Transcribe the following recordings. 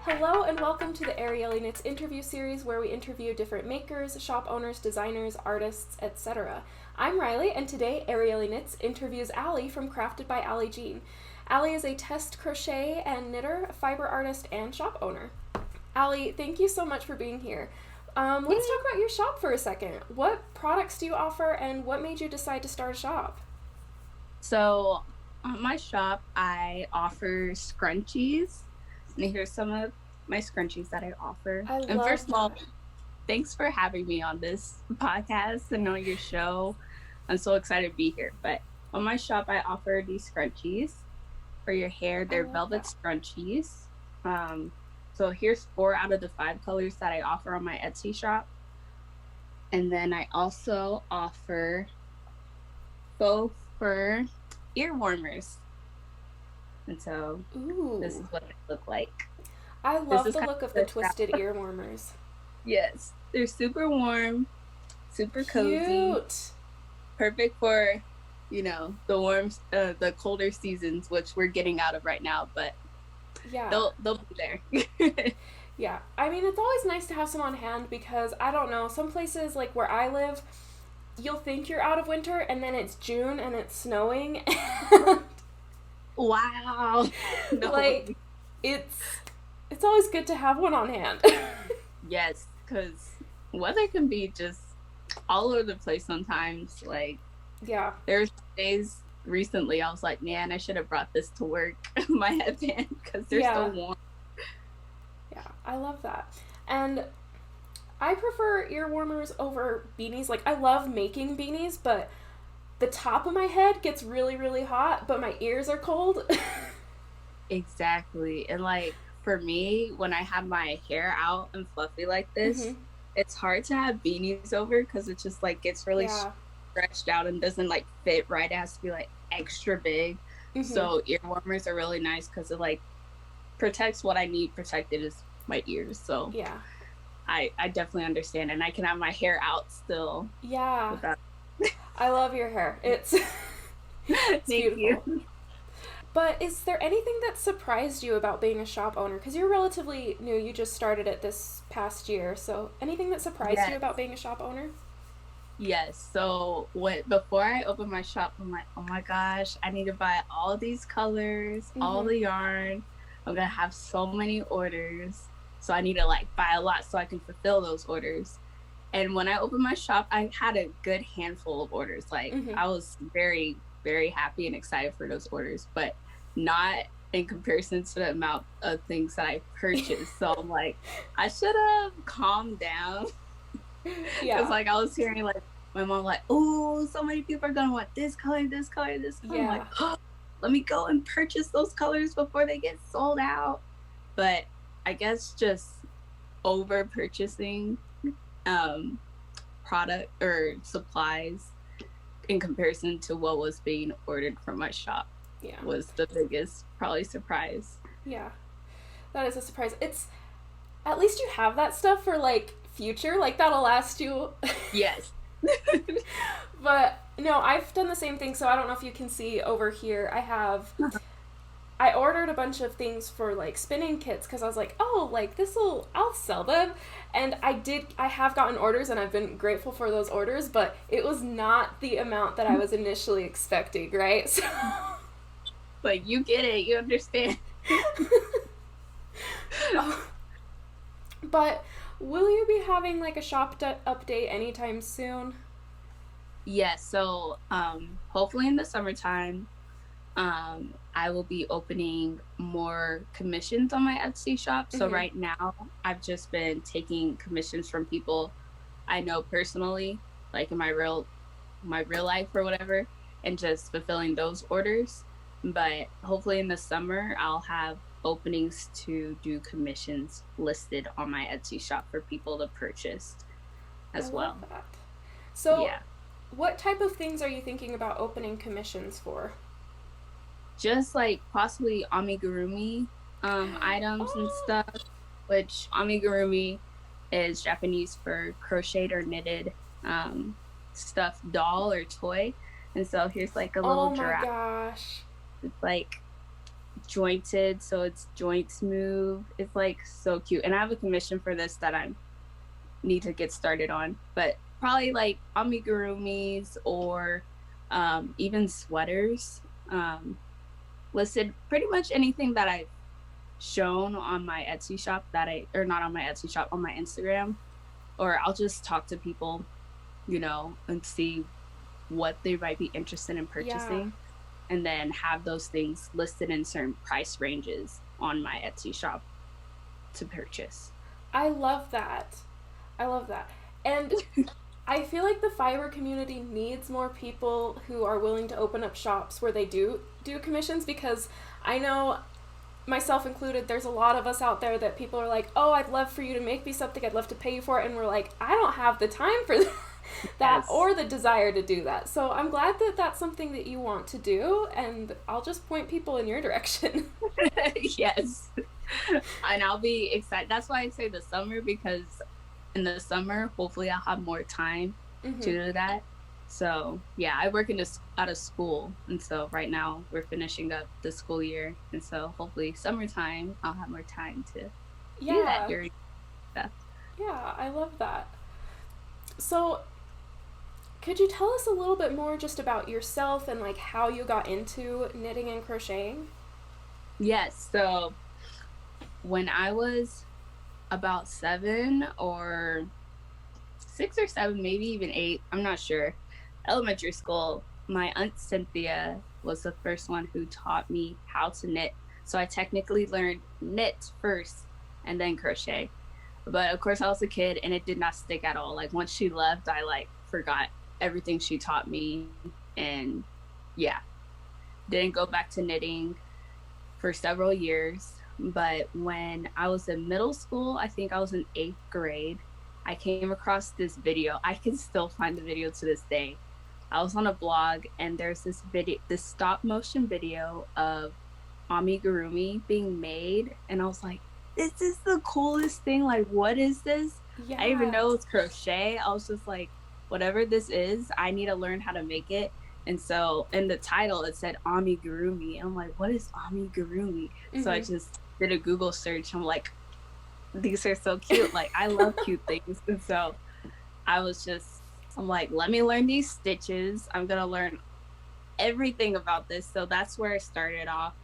Hello and welcome to the Erieli Knits interview series where we interview different makers, shop owners, designers, artists, etc. I'm Riley and today Erieli Knits interviews Allie from CraftedbyAllieJean. Allie is a test crochet and knitter, fiber artist, and shop owner. Allie, thank you so much for being here. Let's talk about your shop for a second. What products do you offer and what made you decide to start a shop? So on my shop, I offer scrunchies. And here's some of my scrunchies that I offer. And first of all, thanks for having me on this podcast and on your show. I'm so excited to be here. But on my shop, I offer these scrunchies for your hair. They're velvet scrunchies. So here's 4 out of the 5 colors that I offer on my Etsy shop. And then I also offer faux fur ear warmers. And so this is what they look like. I love the look of the twisted ear warmers. Yes, they're super warm, super cozy. Cute. Perfect for, the the colder seasons, which we're getting out of right now, but yeah, they'll be there. Yeah, I mean, it's always nice to have some on hand because, I don't know, some places like where I live, you'll think you're out of winter and then it's June and it's snowing. Wow. No. Like, it's always good to have one on hand. Yes, because weather can be just all over the place sometimes. Like, yeah. There's days recently I was like, man, I should have brought this to work, my headband, because they're so warm. Yeah, I love that. And I prefer ear warmers over beanies. Like, I love making beanies, but the top of my head gets really, really hot, but my ears are cold. Exactly. And like, for me, when I have my hair out and fluffy like this, it's hard to have beanies over because it just like gets really stretched out and doesn't like fit right. It has to be like extra big. So ear warmers are really nice because it like protects what I need protected is my ears. So yeah, I definitely understand, and I can have my hair out still. Yeah. Without... I love your hair. It's Thank beautiful. You. But is there anything that surprised you about being a shop owner? Because you're relatively new. You just started it this past year. So anything that surprised you about being a shop owner? Yes. So before I opened my shop, I'm like, oh my gosh, I need to buy all these colors, all the yarn. I'm going to have so many orders. So I need to like buy a lot so I can fulfill those orders. And when I opened my shop, I had a good handful of orders. Like I was very, very happy and excited for those orders, but not in comparison to the amount of things that I purchased. So I'm like, I should have calmed down. Yeah. Because like I was hearing like my mom like, oh, so many people are going to want this color, this color, this color. Yeah. I'm like, oh, let me go and purchase those colors before they get sold out. But I guess just over purchasing product or supplies in comparison to what was being ordered from my shop was the biggest probably surprise. Yeah, that is a surprise. It's at least you have that stuff for like future, like that'll last you. Yes. But no, I've done the same thing, so I don't know if you can see over here. I ordered a bunch of things for like spinning kits because I was like, oh, like I'll sell them. And I have gotten orders and I've been grateful for those orders, but it was not the amount that I was initially expecting, right? So, but you get it, you understand. But will you be having like a shop update anytime soon? Yes, so hopefully in the summertime, I will be opening more commissions on my Etsy shop. So right now, I've just been taking commissions from people I know personally, like in my real life or whatever, and just fulfilling those orders. But hopefully in the summer, I'll have openings to do commissions listed on my Etsy shop for people to purchase as well. Love that. So what type of things are you thinking about opening commissions for? Just like possibly amigurumi items and stuff, which amigurumi is Japanese for crocheted or knitted stuffed doll or toy. And so here's like a little giraffe. Oh my gosh. It's like jointed, so its joints move. It's like so cute. And I have a commission for this that I need to get started on, but probably like amigurumis or even sweaters. Listed pretty much anything that I've shown on my Etsy shop or not on my Etsy shop, on my Instagram, or I'll just talk to people, you know, and see what they might be interested in purchasing, and then have those things listed in certain price ranges on my Etsy shop to purchase. I love that. And I feel like the fiber community needs more people who are willing to open up shops where they do commissions, because I know, myself included, there's a lot of us out there that people are like, oh, I'd love for you to make me something, I'd love to pay you for it, and we're like, I don't have the time for that Yes. or the desire to do that. So I'm glad that that's something that you want to do, and I'll just point people in your direction. Yes. And I'll be excited. That's why I say the summer, because in the summer, hopefully I'll have more time to do that. So yeah, I work out of school, and so right now we're finishing up the school year, and so hopefully summertime I'll have more time to do that during stuff. Yeah, I love that. So could you tell us a little bit more just about yourself and like how you got into knitting and crocheting? Yes, so when I was about 7 or 6 or 7, maybe even 8, I'm not sure, elementary school, my Aunt Cynthia was the first one who taught me how to knit. So I technically learned knit first and then crochet. But of course I was a kid and it did not stick at all. Like once she left, I like forgot everything she taught me, and yeah, didn't go back to knitting for several years. But when I was in middle school, I think I was in 8th grade, I came across this video. I can still find the video to this day. I was on a blog and there's this stop motion video of amigurumi being made, and I was like, this is the coolest thing. Like, what is this? Yeah. I didn't even know it was crochet. I was just like, whatever this is, I need to learn how to make it. And so in the title it said amigurumi, and I'm like, what is amigurumi? So I just did a Google search. I'm like, these are so cute. Like, I love cute things. And so I'm like, let me learn these stitches. I'm gonna learn everything about this. So that's where I started off,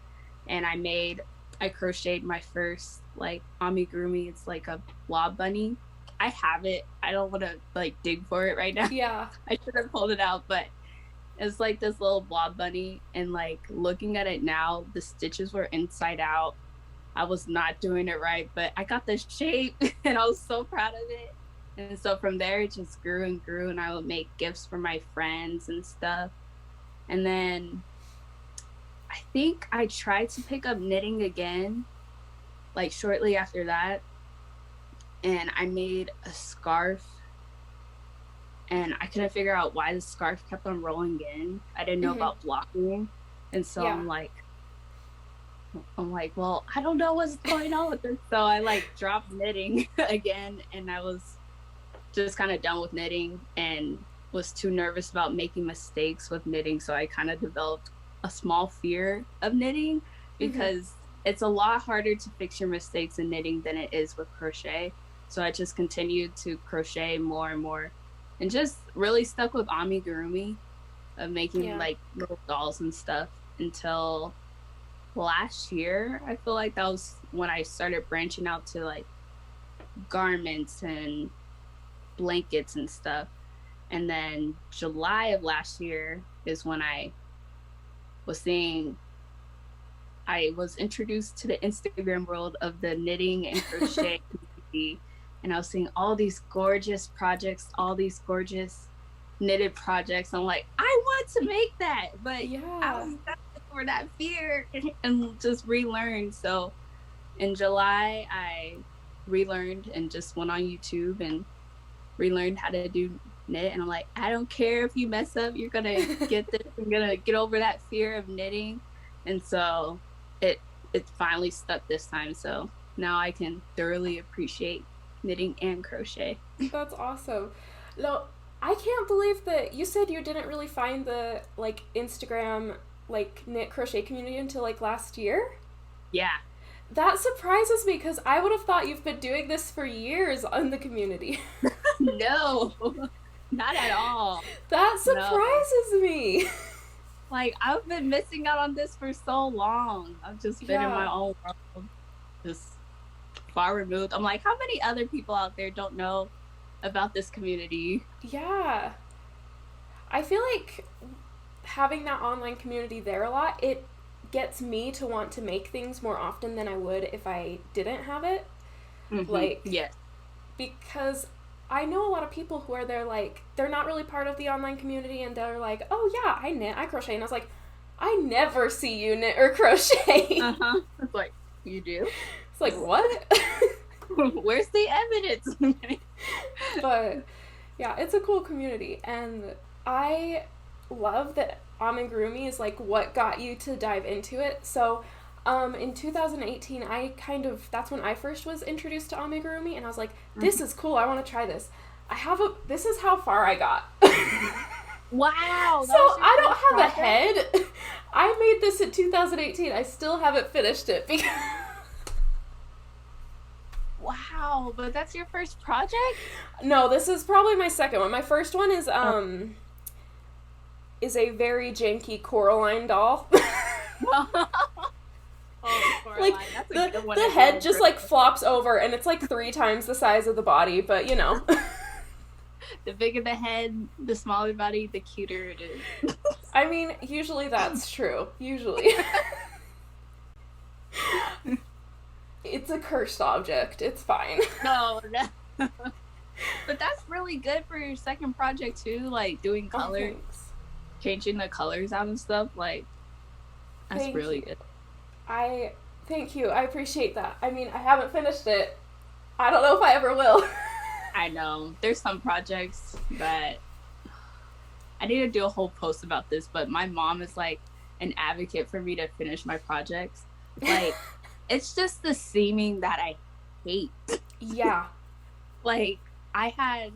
and I crocheted my first like amigurumi. It's like a blob bunny. I have it. I don't want to like dig for it right now. Yeah. I should have pulled it out, but it's like this little blob bunny, and like looking at it now, the stitches were inside out. I was not doing it right, but I got the shape and I was so proud of it. And so from there, it just grew and grew, and I would make gifts for my friends and stuff. And then I think I tried to pick up knitting again, like shortly after that. And I made a scarf, and I couldn't figure out why the scarf kept on rolling in. I didn't know about blocking. And so I'm like, well, I don't know what's going on with this. So I like dropped knitting again, and I was just kind of done with knitting and was too nervous about making mistakes with knitting. So I kind of developed a small fear of knitting, because it's a lot harder to fix your mistakes in knitting than it is with crochet. So I just continued to crochet more and more, and just really stuck with amigurumi, of making like little dolls and stuff, until last year. I feel like that was when I started branching out to like garments and blankets and stuff. And then July of last year is when I was introduced to the Instagram world of the knitting and crochet community, and I was seeing all these gorgeous projects, all these gorgeous knitted projects. I'm like, I want to make that, but I was stuck for that fear, and just relearned. So in July, I relearned and just went on YouTube and relearned how to do knit. And I'm like, I don't care if you mess up, you're gonna get this. I'm gonna get over that fear of knitting. And so it finally stuck this time. So now I can thoroughly appreciate knitting and crochet. That's awesome. No, I can't believe that you said you didn't really find the like Instagram like knit crochet community until like last year. Yeah. That surprises me because I would have thought you've been doing this for years on the community. No, not at all. That surprises me. Like, I've been missing out on this for so long. I've just been in my own world, just far removed. I'm like, how many other people out there don't know about this community? Yeah. I feel like having that online community there a lot, it gets me to want to make things more often than I would if I didn't have it. Like, yes. Because I know a lot of people who are there, like, they're not really part of the online community, and they're like, oh yeah, I knit, I crochet, and I was like, I never see you knit or crochet. It's like, you do? It's like, what? Where's the evidence? But yeah, it's a cool community, and I love that amigurumi is like what got you to dive into it. So in 2018, that's when I first was introduced to amigurumi, and I was like, this is cool, I want to try this. This is how far I got. Wow. So I don't have a head. I made this in 2018. I still haven't finished it because... Wow, but that's your first project? No, this is probably my second one. My first one is a very janky Coraline doll. Coraline. Like, That's a good one. the head just like flops over, and it's like 3 times the size of the body, but you know. The bigger the head, the smaller the body, the cuter it is. I mean, usually that's true. Usually. It's a cursed object. It's fine. No. But that's really good for your second project too, like doing color, changing the colors out and stuff. Like, that's really good. Thank you. I appreciate that. I mean, I haven't finished it. I don't know if I ever will. I know. There's some projects that I need to do a whole post about this, but my mom is like an advocate for me to finish my projects. Like, it's just the seaming that I hate. Yeah. Like, I had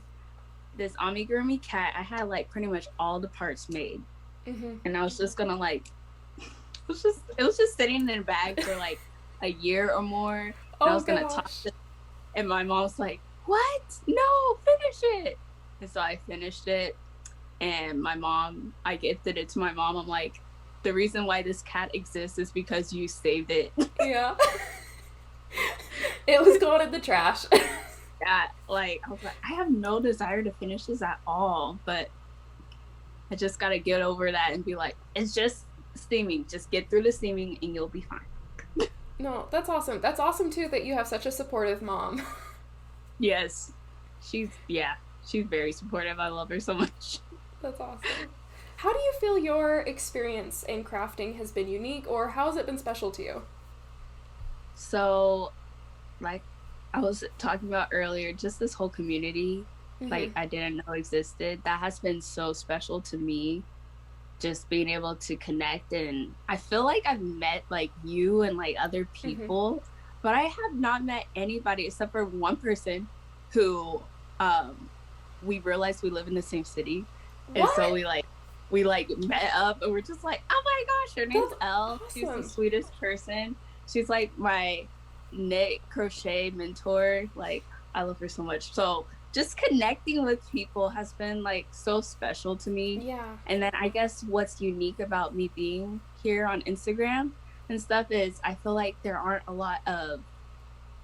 this amigurumi cat. I had like pretty much all the parts made. And I was just gonna like, it was just sitting in a bag for like a year or more. And I was gonna toss it. And my mom's like, what? No, finish it. And so I finished it. And I gifted it to my mom. I'm like, the reason why this cat exists is because you saved it. Yeah. It was going in the trash. Yeah, like, I was like, I have no desire to finish this at all, but I just gotta get over that and be like, it's just steaming. Just get through the steaming and you'll be fine. No, that's awesome. That's awesome too that you have such a supportive mom. Yes. She's very supportive. I love her so much. That's awesome. How do you feel your experience in crafting has been unique, or how has it been special to you? So, like I was talking about earlier, just this whole community, like, I didn't know existed. That has been so special to me. Just being able to connect, and I feel like I've met like you and like other people, but I have not met anybody except for one person who we realized we live in the same city. What? And so we met up and we're just like, oh my gosh, her name's Elle. Awesome. She's the sweetest person. She's like my knit crochet mentor. Like, I love her so much. So just connecting with people has been like so special to me. Yeah. And then I guess what's unique about me being here on Instagram and stuff is I feel like there aren't a lot of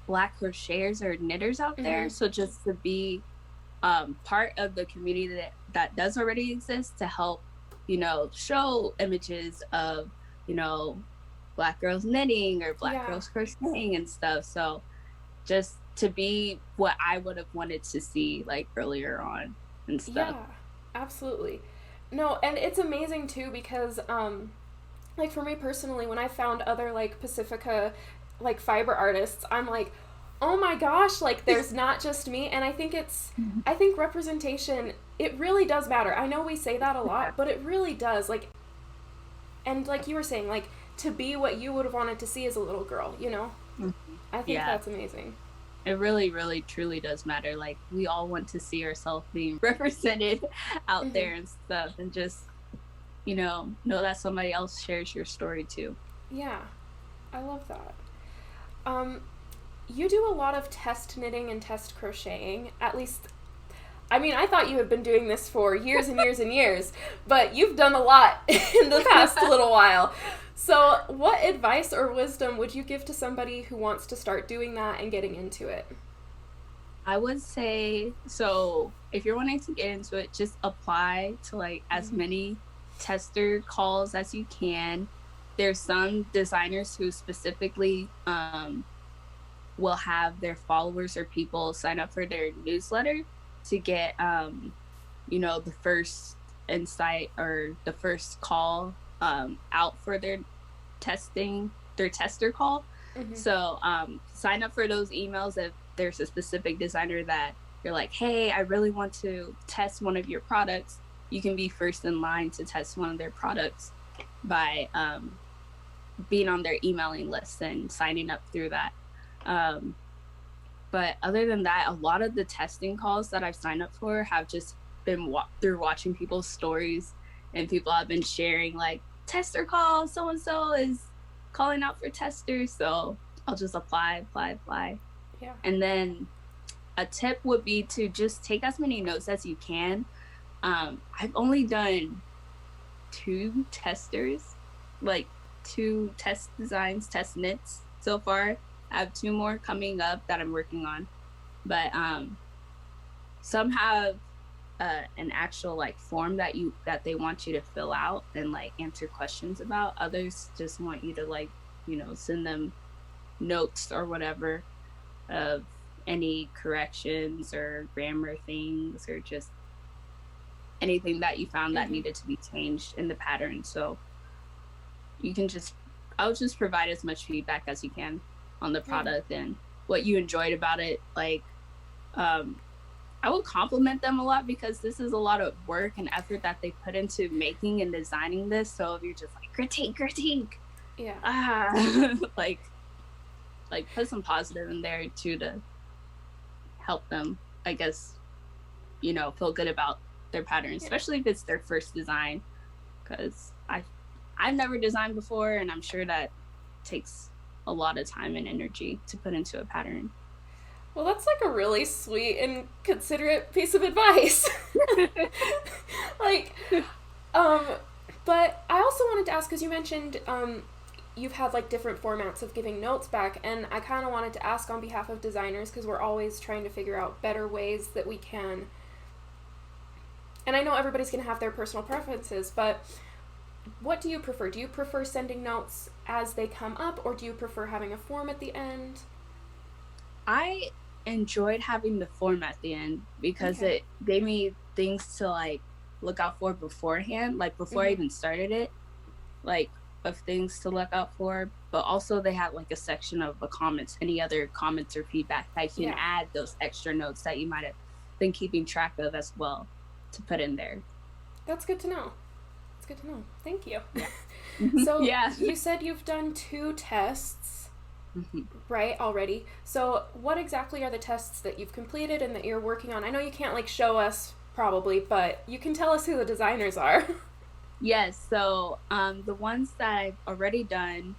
Black crocheters or knitters out there. So just to be part of the community that does already exist, to help, you know, show images of, you know, Black girls knitting or Black girls crocheting and stuff. So just to be what I would have wanted to see like earlier on and stuff. Yeah, absolutely. No, and it's amazing too because like for me personally, when I found other like Pacifica like fiber artists, I'm like, oh my gosh, like there's not just me. And I think I think representation, it really does matter. I know we say that a lot, but it really does. Like, and like you were saying, like to be what you would have wanted to see as a little girl, you know? I think that's amazing. It really, really, truly does matter. Like, we all want to see ourselves being represented out there and stuff, and just, you know that somebody else shares your story too. Yeah. I love that. You do a lot of test knitting and test crocheting, at least. I mean, I thought you had been doing this for years and years and years, but you've done a lot in the past little while. So what advice or wisdom would you give to somebody who wants to start doing that and getting into it? I would say, so if you're wanting to get into it, just apply to like as many tester calls as you can. There's some designers who specifically will have their followers or people sign up for their newsletter to get, the first insight or the first call out for their tester call. So sign up for those emails if there's a specific designer that you're like, hey, I really want to test one of your products. You can be first in line to test one of their products by being on their emailing list and signing up through that. But other than that, a lot of the testing calls that I've signed up for have just been through watching people's stories, and people have been sharing like, tester call, so-and-so is calling out for testers. So I'll just apply. Yeah. And then a tip would be to just take as many notes as you can. I've only done 2 testers, like 2 test designs, test knits so far. I have 2 more coming up that I'm working on, but some have an actual like form that they want you to fill out and like answer questions about. Others just want you to like, send them notes or whatever of any corrections or grammar things or just anything that you found that needed to be changed in the pattern. So I'll just provide as much feedback as you can on the product and what you enjoyed about it. Like, I will compliment them a lot because this is a lot of work and effort that they put into making and designing this. So if you're just like, critique. Yeah. like put some positive in there too to help them, I guess, feel good about their pattern, especially if it's their first design. Because I've never designed before, and I'm sure that takes a lot of time and energy to put into a pattern. Well, that's like a really sweet and considerate piece of advice. But I also wanted to ask, because you mentioned you've had like different formats of giving notes back, and I kind of wanted to ask on behalf of designers, because we're always trying to figure out better ways that we can, and I know everybody's going to have their personal preferences, but what do you prefer? Do you prefer sending notes as they come up, or do you prefer having a form at the end? I enjoyed having the form at the end because it gave me things to like look out for beforehand, like before I even started it, like of things to look out for. But also they had like a section of the comments, any other comments or feedback that you can add those extra notes that you might have been keeping track of as well to put in there. That's good to know. It's good to know. Thank you. So you said you've done 2 tests, right, already. So what exactly are the tests that you've completed and that you're working on? I know you can't like show us probably, but you can tell us who the designers are. Yes. So the ones that I've already done,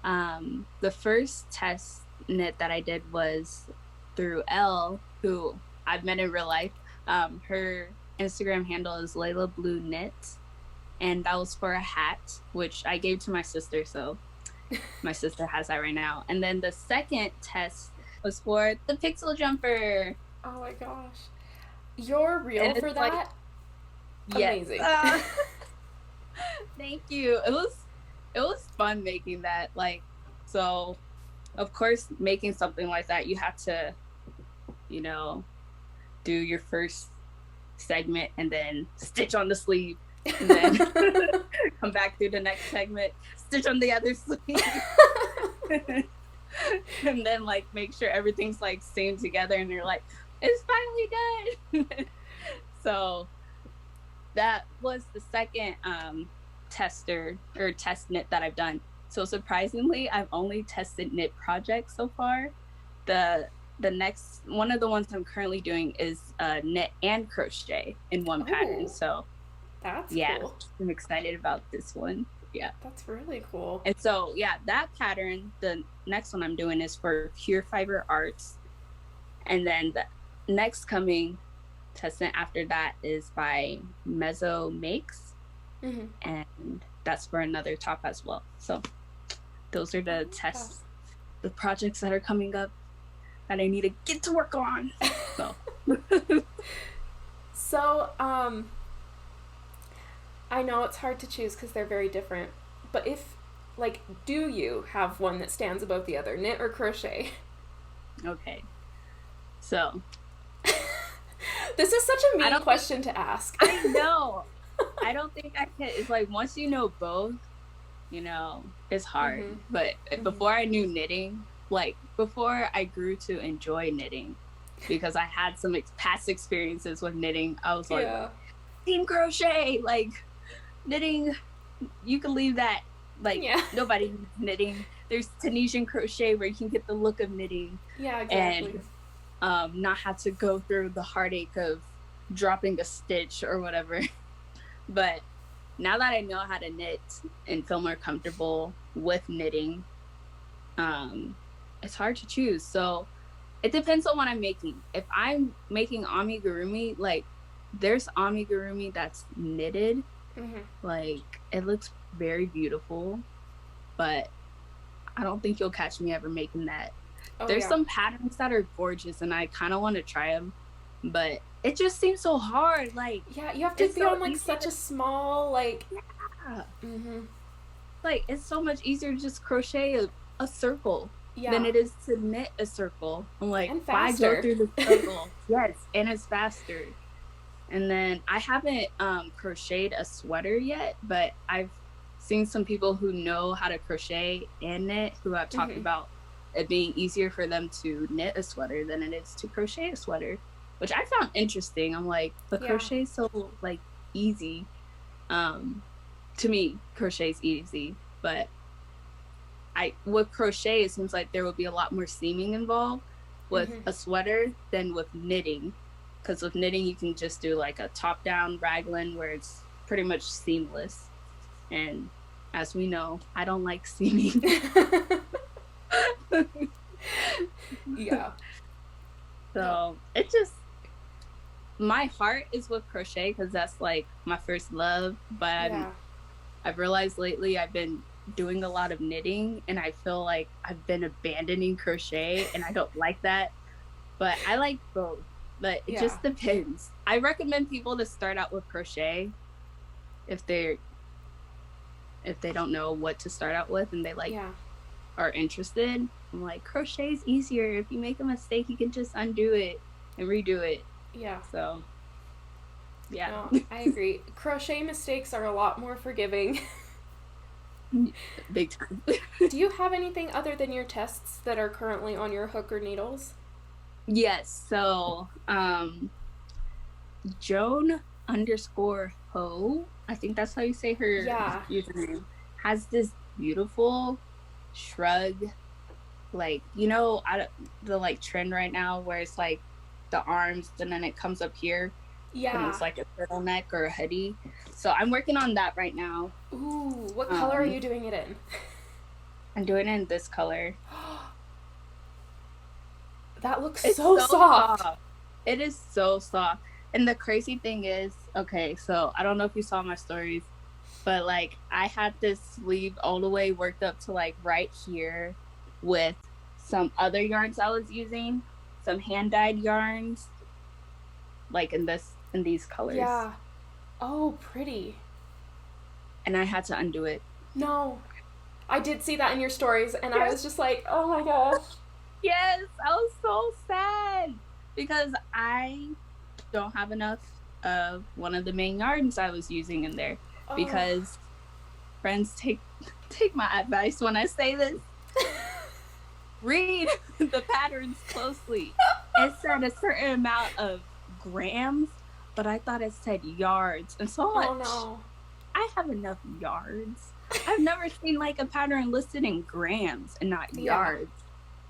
the first test knit that I did was through Elle, who I've met in real life. Her Instagram handle is Layla Blue Knit. And that was for a hat, which I gave to my sister, so my sister has that right now. And then the second test was for the pixel jumper. Oh my gosh. You're real for that? Like, amazing. Yes. Thank you. It was fun making that. Like, so of course, making something like that, you have to, do your first segment and then stitch on the sleeve. And then come back through the next segment, stitch on the other sleeve, and then like make sure everything's like sewn together, and you're like, it's finally done. So that was the second test knit that I've done. So surprisingly, I've only tested knit projects so far. The next one of the ones I'm currently doing is knit and crochet in one pattern. So that's cool. Cool. I'm excited about this one. Yeah. That's really cool. And so, yeah, that pattern, the next one I'm doing is for Pure Fiber Arts. And then the next coming testing after that is by Mezzo Makes. And that's for another top as well. So those are the tests, the projects that are coming up that I need to get to work on. So, so I know it's hard to choose because they're very different, but if, like, do you have one that stands above the other, knit or crochet? Okay. So. This is such a mean question to ask. I know. I don't think I can. It's like, once you know both, you know, it's hard. But before I knew knitting, like, before I grew to enjoy knitting, because I had some past experiences with knitting, I was like, team crochet, like, knitting, you can leave that. Like, nobody needs knitting. There's Tunisian crochet where you can get the look of knitting. Yeah, exactly. And not have to go through the heartache of dropping a stitch or whatever. But now that I know how to knit and feel more comfortable with knitting, it's hard to choose. So it depends on what I'm making. If I'm making amigurumi, like, there's amigurumi that's knitted. Like, it looks very beautiful, but I don't think you'll catch me ever making that. There's some patterns that are gorgeous and I kind of want to try them, but it just seems so hard. Like, you have to be on, like, such a small, like, like, it's so much easier to just crochet a circle than it is to knit a circle. I'm like, why go through the circle? Yes, and it's faster. And then I haven't crocheted a sweater yet, but I've seen some people who know how to crochet and knit who have talked about it being easier for them to knit a sweater than it is to crochet a sweater, which I found interesting. I'm like, but crochet is so, like, easy. To me, crochet is easy, but with crochet, it seems like there will be a lot more seaming involved with a sweater than with knitting. Because with knitting, you can just do, like, a top-down raglan where it's pretty much seamless. And as we know, I don't like seaming. So it just, my heart is with crochet because that's, like, my first love. But I've realized lately I've been doing a lot of knitting and I feel like I've been abandoning crochet and I don't like that. But I like both. But it just depends. I recommend people to start out with crochet if they don't know what to start out with and they are interested. I'm like, crochet is easier. If you make a mistake, you can just undo it and redo it. So no, I agree. Crochet mistakes are a lot more forgiving. Big time. Do you have anything other than your tests that are currently on your hook or needles? Yes. So Joan_Ho, I think that's how you say her username, has this beautiful shrug, like, you know, the, like, trend right now where it's like the arms and then it comes up here and it's like a turtleneck or a hoodie. So I'm working on that right now. Ooh, what color are you doing it in? I'm doing it in this color. That looks so soft. It is so soft. And the crazy thing is, okay, so I don't know if you saw my stories, but, like, I had this sleeve all the way worked up to, like, right here with some other yarns I was using, some hand-dyed yarns, like, in these colors. Yeah. Oh, pretty. And I had to undo it. No. I did see that in your stories, and I was just like, oh my gosh. Yes, I was so sad because I don't have enough of one of the main yarns I was using in there. Because friends, take my advice when I say this. Read the patterns closely. It said a certain amount of grams, but I thought it said yards. And so oh no, I have enough yards. I've never seen, like, a pattern listed in grams and not yards.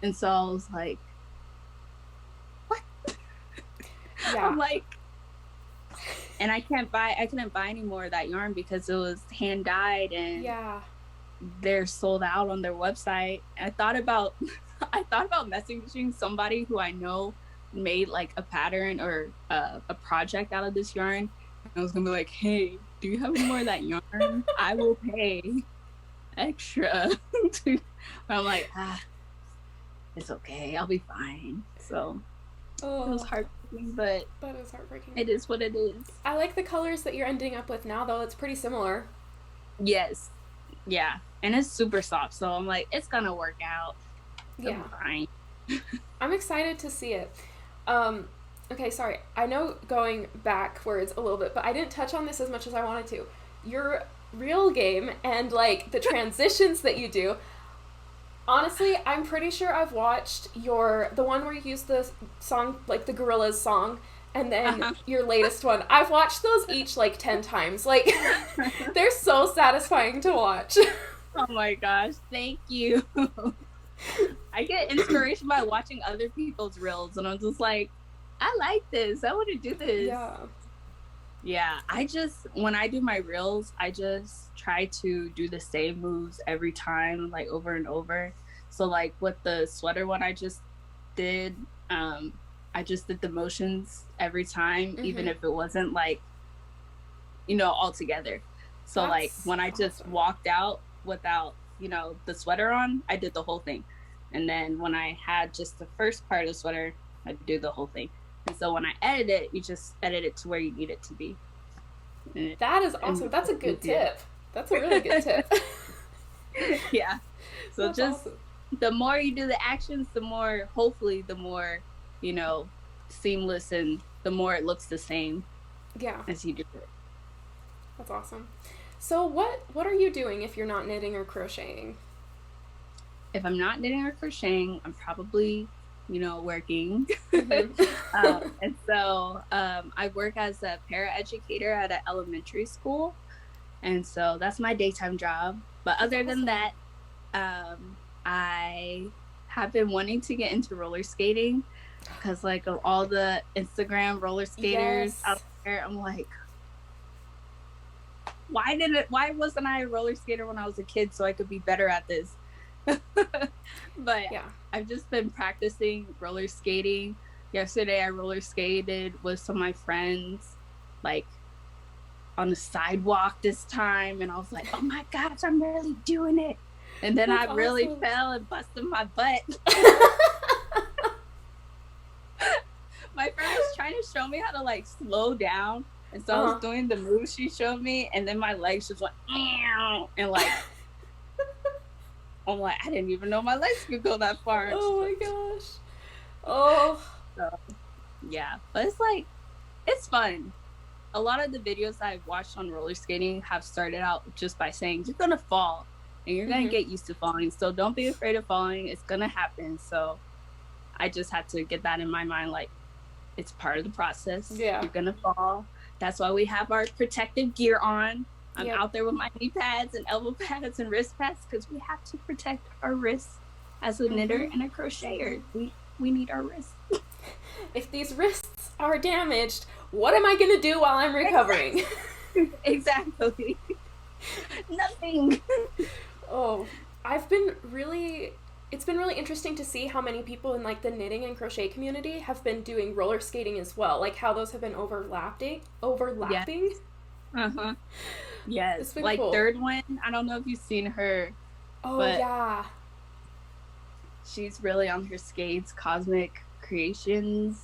And so I was like, what? I'm like, And I couldn't buy any more of that yarn because it was hand dyed and they're sold out on their website. And I thought about messaging somebody who I know made like a pattern or a project out of this yarn. And I was gonna be like, hey, do you have any more of that yarn? I will pay extra. But I'm like, it's okay, I'll be fine. So it was heartbreaking, but that is heartbreaking. It is what it is. I like the colors that you're ending up with now, though. It's pretty similar. Yes. Yeah. And it's super soft, so I'm like, it's gonna work out. It'll be fine. I'm excited to see it. Okay, sorry. I know going backwards a little bit, but I didn't touch on this as much as I wanted to. Your reel game and, like, the transitions that you do. Honestly, I'm pretty sure I've watched the one where you use the song, like the Gorillaz song, and then your latest one. I've watched those each like 10 times. Like, they're so satisfying to watch. Oh my gosh, thank you. I get inspiration by watching other people's reels, and I'm just like, I like this. I want to do this. Yeah, when I do my reels, I just try to do the same moves every time, like over and over. So like with the sweater one I just did, I just did the motions every time, even if it wasn't like, all together. So like when I just walked out without, the sweater on, I did the whole thing. And then when I had just the first part of the sweater, I'd do the whole thing. And so when I edit it, you just edit it to where you need it to be. That is awesome. That's a good tip. That's a really good tip. Yeah. So that's just awesome. The more you do the actions, the more, hopefully, the more, seamless and the more it looks the same. Yeah. As you do it. That's awesome. So what are you doing if you're not knitting or crocheting? If I'm not knitting or crocheting, I'm probably working. And so I work as a paraeducator at an elementary school, and so that's my daytime job. But other than that, I have been wanting to get into roller skating because like of all the Instagram roller skaters out there, I'm like, why wasn't I a roller skater when I was a kid so I could be better at this? But I've just been practicing roller skating. Yesterday I roller skated with some of my friends, like on the sidewalk this time, and I was like, oh my gosh, I'm really doing it. And then I really fell and busted my butt. My friend was trying to show me how to like slow down, and so I was doing the moves she showed me, and then my legs just went and like I'm like, I didn't even know my legs could go that far. Oh my gosh. Oh. So, yeah, but it's fun. A lot of the videos I've watched on roller skating have started out just by saying, you're gonna fall and you're gonna get used to falling. So don't be afraid of falling. It's gonna happen. So I just had to get that in my mind. Like, it's part of the process. Yeah. You're gonna fall. That's why we have our protective gear on. I'm out there with my knee pads and elbow pads and wrist pads because we have to protect our wrists as a knitter and a crocheter. We need our wrists. If these wrists are damaged, what am I going to do while I'm recovering? Exactly. Nothing. Oh, it's been really interesting to see how many people in like the knitting and crochet community have been doing roller skating as well. Like how those have been overlapping. Yes. Yes, like cool. Third one, I don't know if you've seen her. Oh, but yeah. She's really on her skates, Cosmic Creations.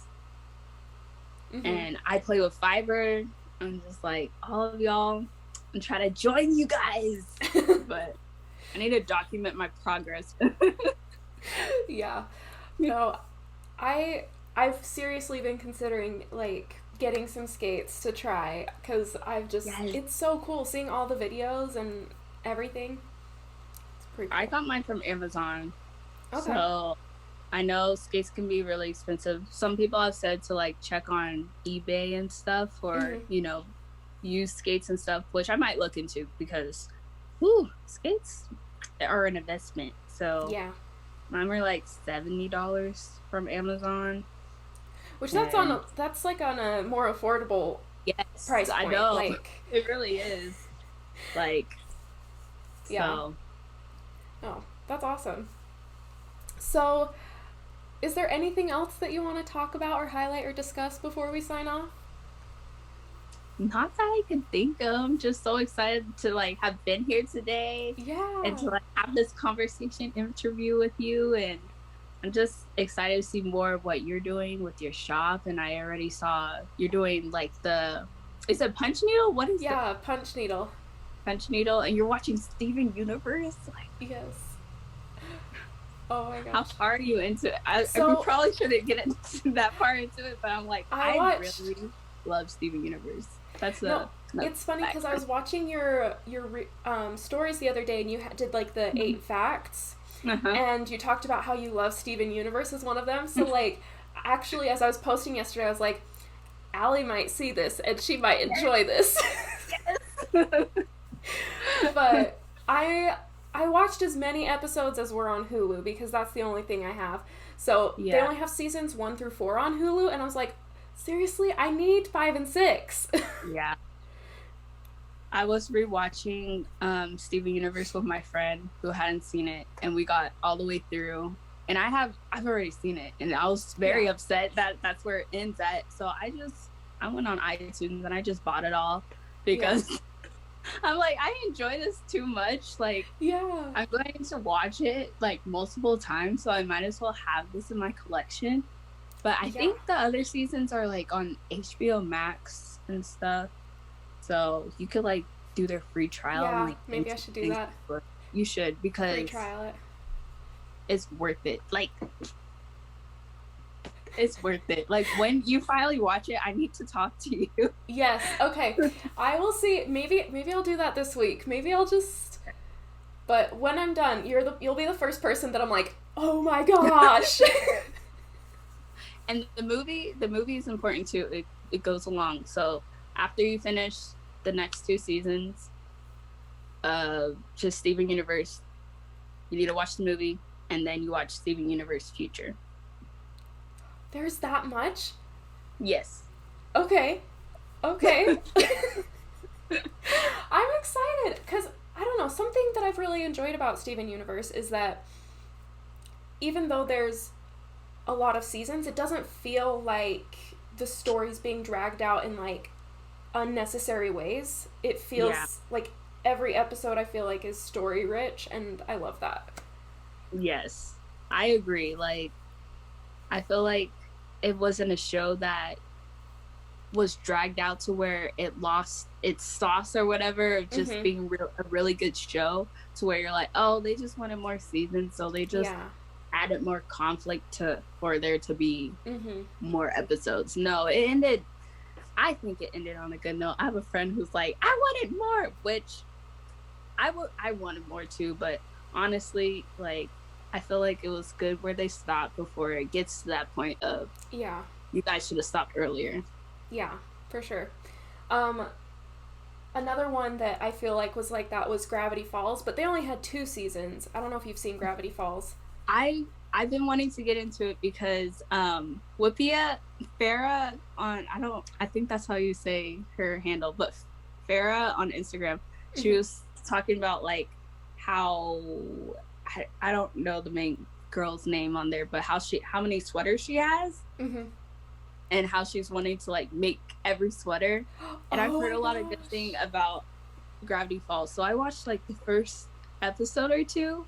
And I play with fiber. I'm just like, all of y'all, I'm trying to join you guys. But I need to document my progress. Yeah. No, I've seriously been considering like getting some skates to try because I've just it's so cool seeing all the videos and everything. It's pretty cool. I got mine from Amazon. Okay. So I know skates can be really expensive. Some people have said to like check on eBay and stuff for used skates and stuff, which I might look into because skates are an investment. So mine were like $70 from Amazon. Which that's on a more affordable Yes, price I point. know. Like, It really is. Like, yeah. so. Oh, that's awesome. So, is there anything else that you want to talk about or highlight or discuss before we sign off? Not that I can think of. I'm just so excited to like have been here today. Yeah. And to like have this conversation interview with you. And I'm just excited to see more of what you're doing with your shop. And I already saw you're doing like is it punch needle? What is punch needle. Punch needle, and you're watching Steven Universe? Like, yes. Oh my gosh. How far are you into it? We probably shouldn't get into that far into it, but I'm like, I really love Steven Universe. It's funny because I was watching your stories the other day, and you did like the 8 facts, and you talked about how you love Steven Universe as one of them. So like, actually, as I was posting yesterday, I was like, Allie might see this and she might enjoy this. Yes. But I watched as many episodes as were on Hulu because that's the only thing I have. So they only have seasons 1 through 4 on Hulu, and I was like, seriously, I need 5 and 6. Yeah. I was rewatching Steven Universe with my friend who hadn't seen it, and we got all the way through. And I've already seen it, and I was very upset that that's where it ends at. So I went on iTunes and I just bought it all because I'm like, I enjoy this too much. Like, I'm going to watch it like multiple times, so I might as well have this in my collection. But I think the other seasons are like on HBO Max and stuff, so you could like do their free trial. Yeah, and, like, maybe I should do that. You should, because free trial it. It's worth it. Like, it's worth it. Like, when you finally watch it, I need to talk to you. Yes. Okay. I will see. Maybe I'll do that this week. Maybe I'll just. But when I'm done, you'll be the first person that I'm like, oh my gosh. And the movie is important too. It goes along. So after you finish the next 2 seasons of just Steven Universe, you need to watch the movie, and then you watch Steven Universe Future. There's that much? Yes. Okay. I'm excited because I don't know, something that I've really enjoyed about Steven Universe is that even though there's a lot of seasons, it doesn't feel like the story's being dragged out in like unnecessary ways. It feels like every episode I feel like is story rich, and I love that. Yes, I agree. Like, I feel like it wasn't a show that was dragged out to where it lost its sauce or whatever of just being a really good show, to where you're like, oh, they just wanted more seasons, so they just added more conflict for there to be more episodes. No, I think it ended on a good note. I have a friend who's like, I wanted more, which I wanted more too, but honestly, like, I feel like it was good where they stopped before it gets to that point of, you guys should have stopped earlier. Yeah, for sure. Another one that I feel like was like that was Gravity Falls, but they only had 2 seasons. I don't know if you've seen Gravity Falls. I've been wanting to get into it because Wipia Farah I think that's how you say her handle, but Farah on Instagram, she was talking about like how I don't know the main girl's name on there, but how many sweaters she has, and how she's wanting to like make every sweater. And I've heard a lot of good things about Gravity Falls, so I watched like the first episode or 2.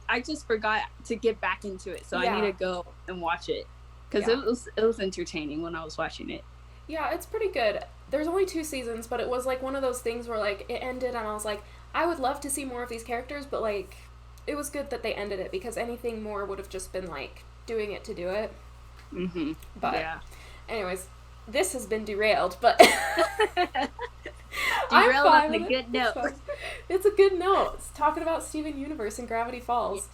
I just forgot to get back into it, so I need to go and watch it because it was entertaining when I was watching it. Yeah, it's pretty good. There's only 2 seasons, but it was like one of those things where like it ended and I was like, I would love to see more of these characters, but like it was good that they ended it because anything more would have just been like doing it to do it. But anyways, this has been derailed, but derailed on a good note. It's a good note. It's talking about Steven Universe and Gravity Falls.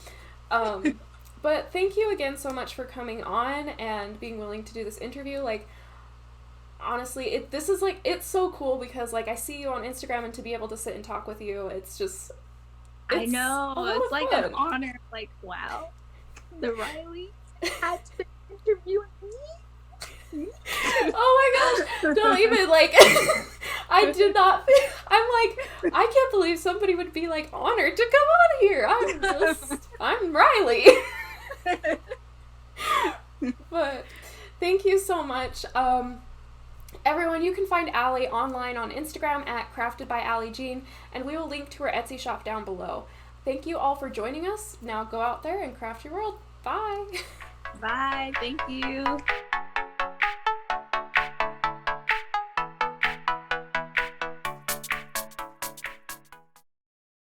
But thank you again so much for coming on and being willing to do this interview. Like, honestly, this is like, it's so cool because like I see you on Instagram, and to be able to sit and talk with you, it's just, I know, it's like an honor. Like, wow, the Riley has been interviewing me. Oh my gosh, don't even, like, I did not, I'm like, I can't believe somebody would be, like, honored to come on here. I'm Riley. But thank you so much. Everyone, you can find Allie online on Instagram at CraftedbyAllieJean, and we will link to her Etsy shop down below. Thank you all for joining us. Now go out there and craft your world. Bye. Bye. Thank you.